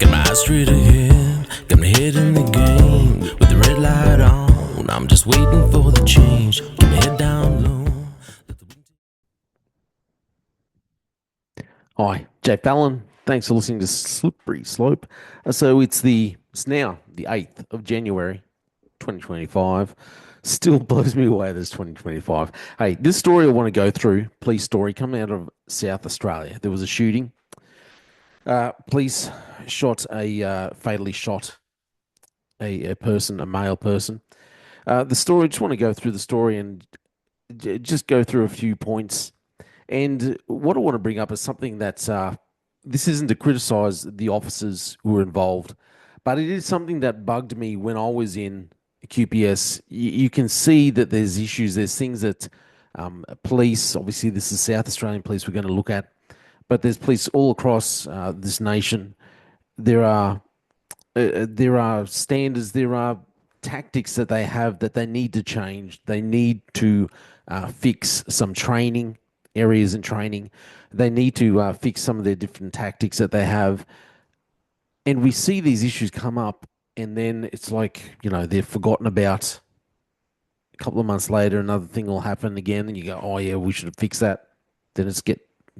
Got my eyes straight ahead, got my head in the game. With the red light on, I'm just waiting for the change. Keep my head down low. Hi, Jay Fallon. Thanks for listening to Slippery Slope. It's now the 8th of January, 2025. Still blows me away this 2025. Hey, this story I want to go through, police story coming out of South Australia. There was a shooting. Police fatally shot a person, a male person. The story, just want to go through the story and just go through a few points. And what I want to bring up is something that's this isn't to criticize the officers who were involved, but it is something that bugged me when I was in QPS. You can see that there's issues, there's things that police, obviously, this is South Australian police we're going to look at, but there's police all across this nation. There are standards, there are tactics that they have that they need to change. They need to fix some training areas in training. They need to fix some of their different tactics that they have. And we see these issues come up, and then it's like, they're forgotten about. A couple of months later, another thing will happen again, and you go, oh, yeah, we should have fixed that. Then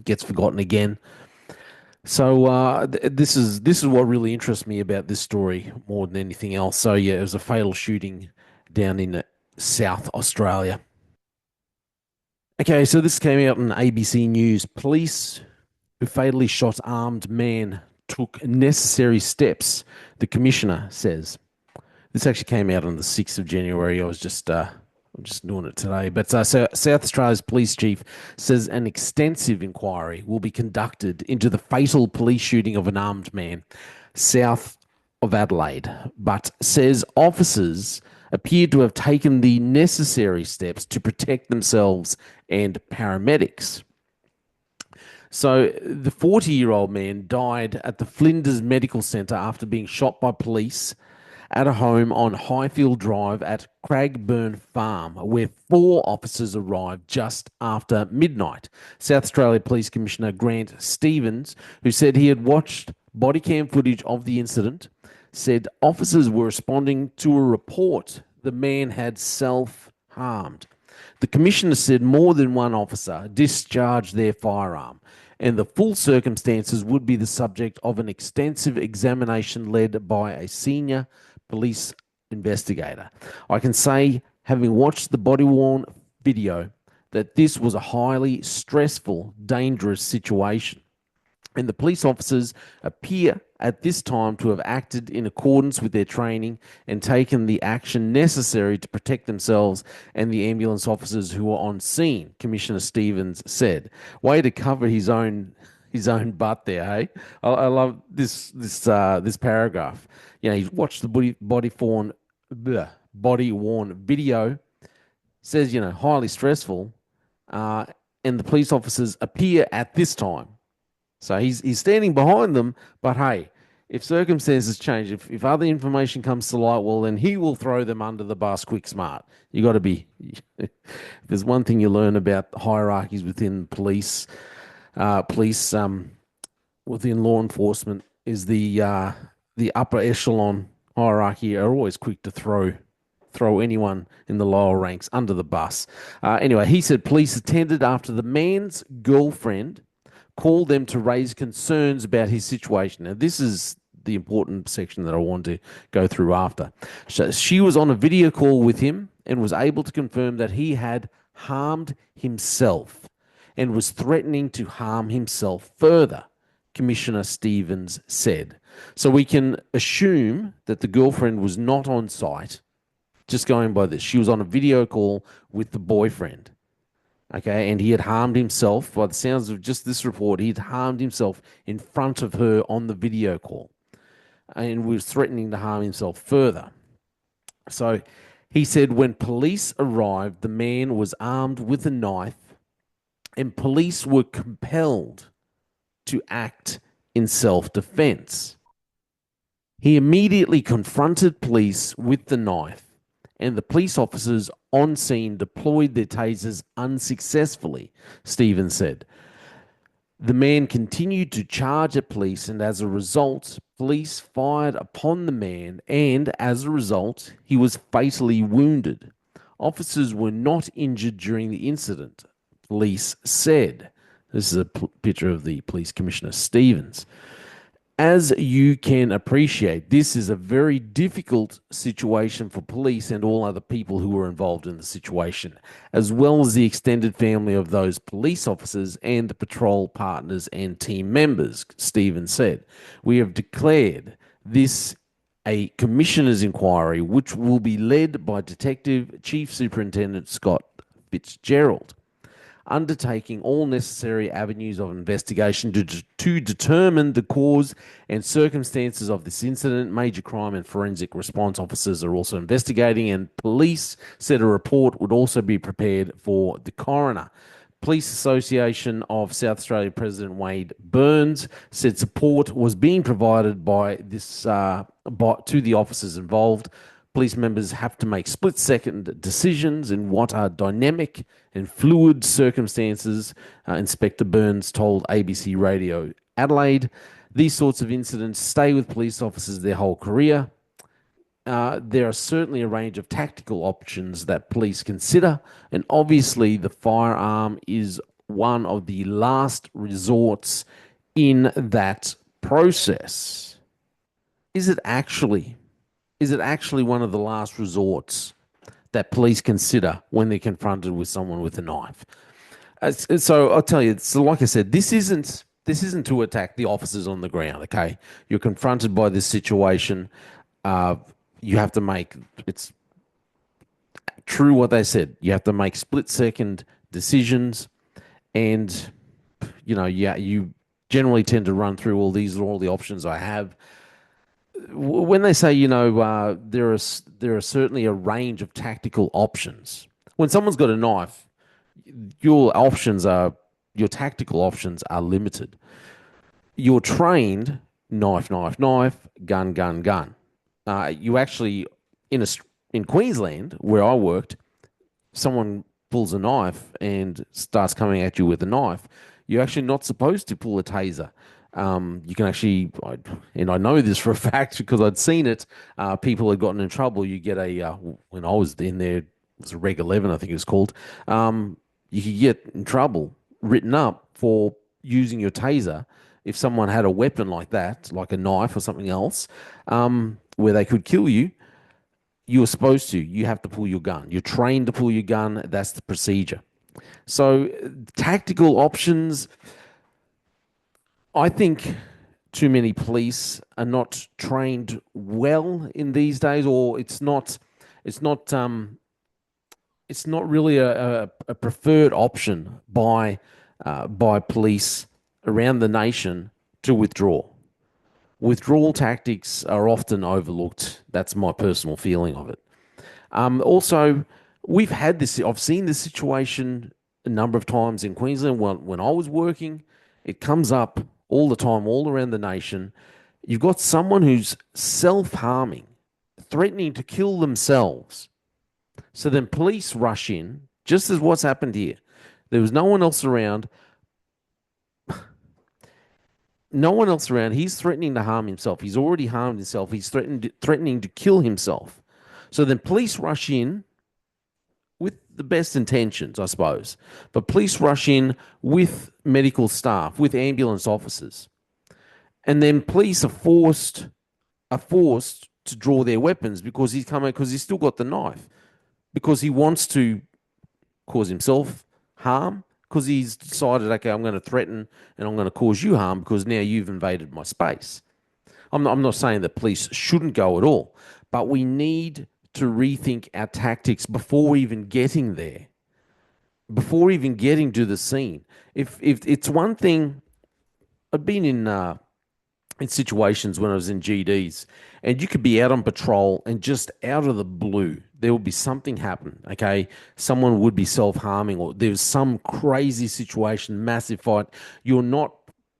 gets forgotten again. So this is what really interests me about this story more than anything else. So yeah, it was a fatal shooting down in South Australia. Okay, so this came out on ABC News. Police who fatally shot armed man took necessary steps, the commissioner says. This actually came out on the 6th of January. I'm just doing it today. But so South Australia's police chief says an extensive inquiry will be conducted into the fatal police shooting of an armed man south of Adelaide, but says officers appeared to have taken the necessary steps to protect themselves and paramedics. So the 40-year-old man died at the Flinders Medical Centre after being shot by police at a home on Highfield Drive at Cragburn Farm, where 4 officers arrived just after midnight. South Australia Police Commissioner Grant Stevens, who said he had watched body cam footage of the incident, said officers were responding to a report the man had self-harmed. The commissioner said more than one officer discharged their firearm, and the full circumstances would be the subject of an extensive examination led by a senior police investigator. I can say, having watched the body-worn video, that this was a highly stressful, dangerous situation. And the police officers appear at this time to have acted in accordance with their training and taken the action necessary to protect themselves and the ambulance officers who were on scene, Commissioner Stevens said. Way to cover his own butt there, hey? I love this paragraph. He's watched the body worn video. Says highly stressful, and the police officers appear at this time. So he's standing behind them, but hey, if circumstances change, if other information comes to light, well, then he will throw them under the bus quick smart. You got to be. If there's one thing you learn about hierarchies within police, within law enforcement, is the upper echelon hierarchy are always quick to throw anyone in the lower ranks under the bus. Anyway, he said police attended after the man's girlfriend called them to raise concerns about his situation. Now, this is the important section that I want to go through after. So she was on a video call with him and was able to confirm that he had harmed himself and was threatening to harm himself further, Commissioner Stevens said. So we can assume that the girlfriend was not on site, just going by this. She was on a video call with the boyfriend. Okay, and he had harmed himself. By the sounds of just this report, he had harmed himself in front of her on the video call and was threatening to harm himself further. So he said when police arrived, the man was armed with a knife and police were compelled to act in self-defense. He immediately confronted police with the knife, and the police officers on scene deployed their tasers unsuccessfully, Stevens said. The man continued to charge at police, and as a result, police fired upon the man, and as a result, he was fatally wounded. Officers were not injured during the incident, police said. This is a picture of the police commissioner, Stevens. As you can appreciate, this is a very difficult situation for police and all other people who were involved in the situation, as well as the extended family of those police officers and the patrol partners and team members, Stevens said. We have declared this a commissioner's inquiry, which will be led by Detective Chief Superintendent Scott Fitzgerald, undertaking all necessary avenues of investigation to determine the cause and circumstances of this incident. Major crime and forensic response officers are also investigating, and police said a report would also be prepared for the coroner. Police Association of South Australia President Wade Burns said support was being provided by this to the officers involved. Police members have to make split-second decisions in what are dynamic and fluid circumstances, Inspector Burns told ABC Radio Adelaide. These sorts of incidents stay with police officers their whole career. There are certainly a range of tactical options that police consider, and obviously the firearm is one of the last resorts in that process. Is it actually one of the last resorts that police consider when they're confronted with someone with a knife? So I'll tell you, so like I said, this isn't to attack the officers on the ground, okay? You're confronted by this situation. You have to make, it's true what they said. You have to make split-second decisions, and, you generally tend to run through these are all the options I have. When they say, there are certainly a range of tactical options. When someone's got a knife, your tactical options are limited. You're trained knife, knife, knife, gun, gun, gun. You actually, in Queensland, where I worked, someone pulls a knife and starts coming at you with a knife. You're actually not supposed to pull a taser. You can actually, and I know this for a fact because I'd seen it, people had gotten in trouble. You get when I was in there, it was a Reg 11, I think it was called. You could get in trouble, written up for using your taser if someone had a weapon like that, like a knife or something else, where they could kill you. You have to pull your gun. You're trained to pull your gun. That's the procedure. So tactical options, I think too many police are not trained well in these days, or it's not really a preferred option by police around the nation to withdraw. Withdrawal tactics are often overlooked. That's my personal feeling of it. Also, we've had this. I've seen this situation a number of times in Queensland. When I was working, it comes up all the time, all around the nation. You've got someone who's self-harming, threatening to kill themselves. So then police rush in, just as what's happened here. There was no one else around. No one else around. He's threatening to harm himself. He's already harmed himself. He's threatening to kill himself. So then police rush in with the best intentions, I suppose. But police rush in with medical staff, with ambulance officers. And then police are forced to draw their weapons because he's still got the knife. Because he wants to cause himself harm, because he's decided, okay, I'm going to threaten and I'm going to cause you harm because now you've invaded my space. I'm not saying that police shouldn't go at all, but we need to rethink our tactics before even getting there, before even getting to the scene. If it's one thing, I've been in situations when I was in GDs, and you could be out on patrol and just out of the blue, there would be something happen, okay? Someone would be self-harming, or there's some crazy situation, massive fight. You're not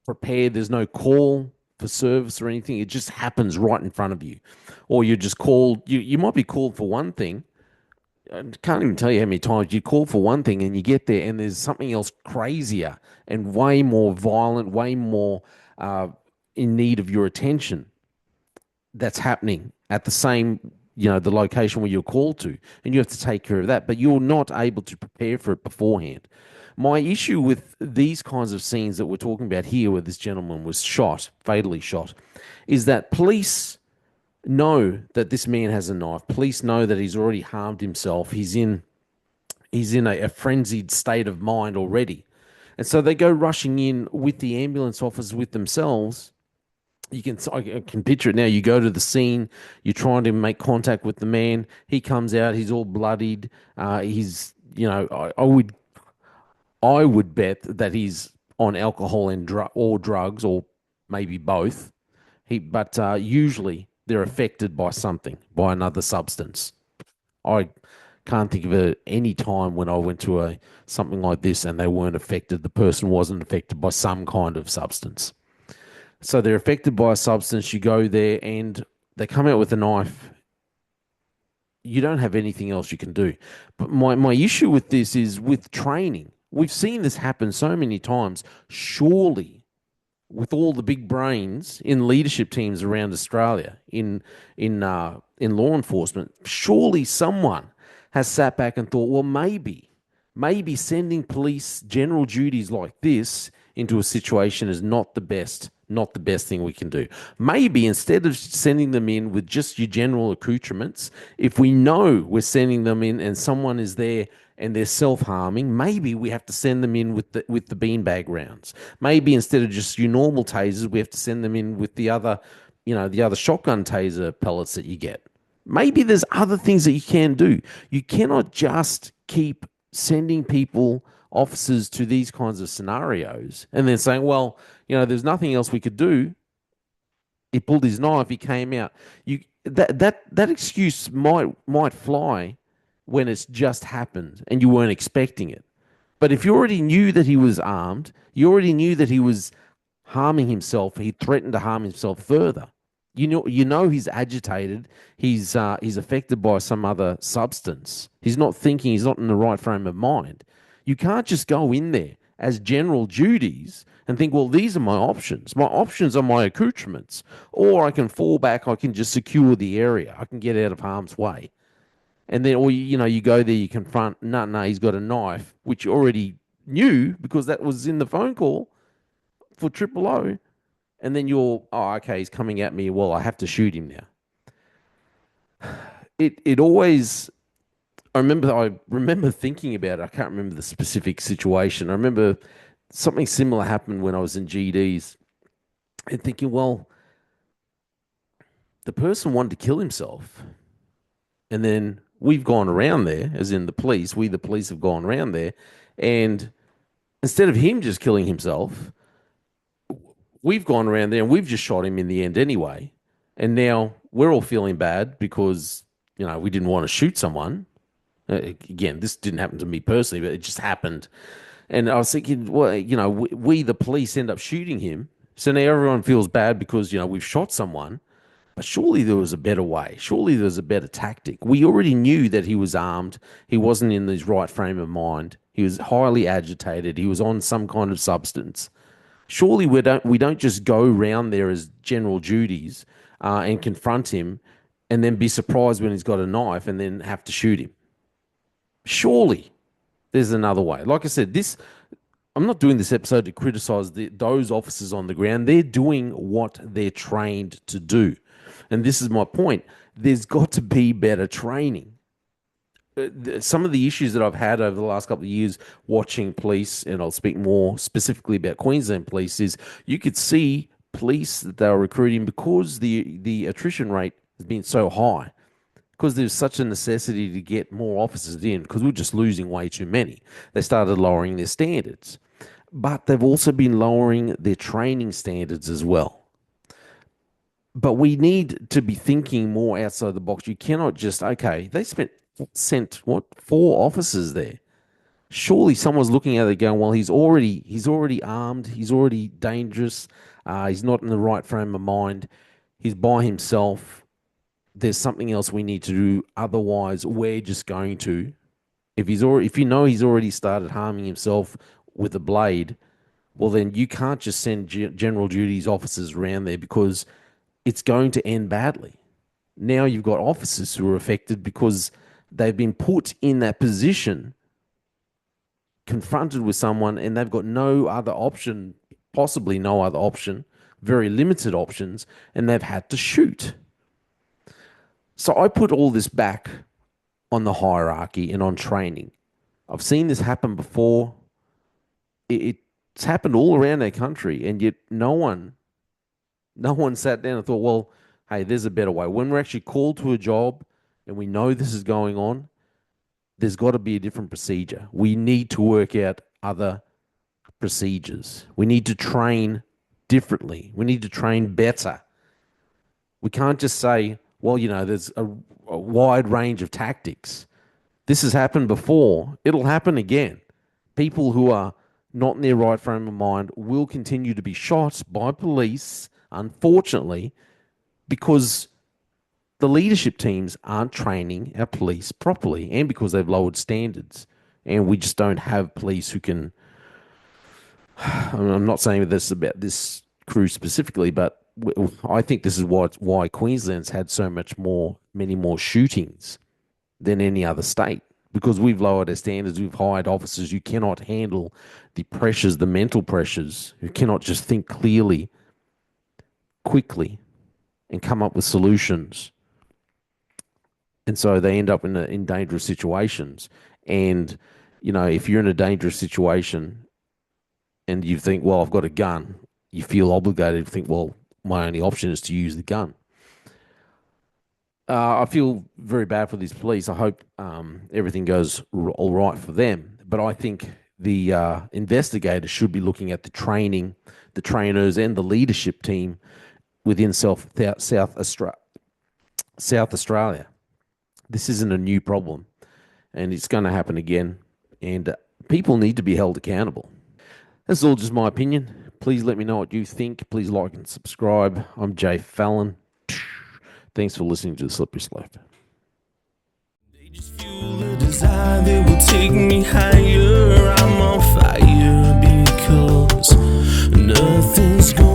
prepared. There's no call for service or anything. It just happens right in front of you. Or you're just called. You might be called for one thing, I can't even tell you how many times you call for one thing and you get there and there's something else crazier and way more violent, way more uh, in need of your attention that's happening at the same, the location where you're called to, and you have to take care of that, but you're not able to prepare for it beforehand. My issue with these kinds of scenes that we're talking about here, where this gentleman was shot, fatally shot, is that police know that this man has a knife. Police know that he's already harmed himself. He's in a frenzied state of mind already. And so they go rushing in with the ambulance officers with themselves. I can picture it now. You go to the scene, you're trying to make contact with the man. He comes out, he's all bloodied. I would bet that he's on alcohol and or drugs, or maybe both. But usually they're affected by something, by another substance. I can't think of any time when I went to a something like this and they weren't affected. The person wasn't affected by some kind of substance. So they're affected by a substance. You go there and they come out with a knife. You don't have anything else you can do. But my issue with this is with training. We've seen this happen so many times. Surely, with all the big brains in leadership teams around Australia, in law enforcement, surely someone has sat back and thought, well, maybe sending police general duties like this into a situation is not the best thing we can do. Maybe instead of sending them in with just your general accoutrements, if we know we're sending them in and someone is there and they're self-harming, maybe we have to send them in with the beanbag rounds. Maybe instead of just your normal tasers, we have to send them in with the other shotgun taser pellets that you get. Maybe there's other things that you can do. You cannot just keep sending officers to these kinds of scenarios and then saying, well, there's nothing else we could do. He pulled his knife, he came out. That excuse might fly when it's just happened and you weren't expecting it. But if you already knew that he was armed, you already knew that he was harming himself, he threatened to harm himself further. You know he's agitated. He's affected by some other substance. He's not thinking. He's not in the right frame of mind. You can't just go in there as general duties and think, well, these are my options. My options are my accoutrements, or I can fall back. I can just secure the area. I can get out of harm's way. And then, or you go there, you confront. No, he's got a knife, which you already knew because that was in the phone call for Triple O. And then okay, he's coming at me. Well, I have to shoot him now. It always. I remember thinking about it. I can't remember the specific situation. I remember something similar happened when I was in GDs, and thinking, well, the person wanted to kill himself, and then we've gone around there, as in the police. We, the police, have gone around there, and instead of him just killing himself, we've gone around there and we've just shot him in the end anyway. And now we're all feeling bad because, we didn't want to shoot someone. Again, this didn't happen to me personally, but it just happened. And I was thinking, well, we, the police, end up shooting him. So now everyone feels bad because, we've shot someone. But surely there was a better way. Surely there was a better tactic. We already knew that he was armed. He wasn't in his right frame of mind. He was highly agitated. He was on some kind of substance. Surely we don't just go round there as general duties and confront him and then be surprised when he's got a knife and then have to shoot him. Surely there's another way. Like I said, I'm not doing this episode to criticize those officers on the ground. They're doing what they're trained to do. And this is my point. There's got to be better training. Some of the issues that I've had over the last couple of years watching police, and I'll speak more specifically about Queensland police, is you could see police that they were recruiting because the attrition rate has been so high, because there's such a necessity to get more officers in because we're just losing way too many. They started lowering their standards, but they've also been lowering their training standards as well. But we need to be thinking more outside the box. You cannot just, okay, they sent what, 4 officers there. Surely someone's looking at it going, well, he's already armed, he's already dangerous, he's not in the right frame of mind, he's by himself. there's something else we need to do. Otherwise, we're just going to, if you know he's already started harming himself with a blade, well, then you can't just send general duties officers around there because it's going to end badly. Now you've got officers who are affected because they've been put in that position, confronted with someone, and they've got no other option, possibly no other option, very limited options, and they've had to shoot. So I put all this back on the hierarchy and on training. I've seen this happen before. It's happened all around our country, and yet no one sat down and thought, well, hey, there's a better way. When we're actually called to a job and we know this is going on, there's got to be a different procedure. We need to work out other procedures. We need to train differently. We need to train better. We can't just say, well, there's a wide range of tactics. This has happened before. It'll happen again. People who are not in their right frame of mind will continue to be shot by police, unfortunately, because the leadership teams aren't training our police properly and because they've lowered standards. And we just don't have police who can. I'm not saying this about this crew specifically, but I think this is why Queensland's had many more shootings than any other state, because we've lowered our standards. We've hired officers who cannot handle the pressures, the mental pressures, who cannot just think clearly, quickly, and come up with solutions. And so they end up in dangerous situations. And, if you're in a dangerous situation and you think, well, I've got a gun, you feel obligated to think, well, my only option is to use the gun. I feel very bad for these police. I hope everything goes all right for them. But I think the investigators should be looking at the training, the trainers, and the leadership team within South Australia. This isn't a new problem, and it's going to happen again. And people need to be held accountable. That's all just my opinion. Please let me know what you think. Please like and subscribe. I'm Jay Fallon. Thanks for listening to The Slippery Slope. They just fuel a desire that will take me higher. I'm on fire because nothing's going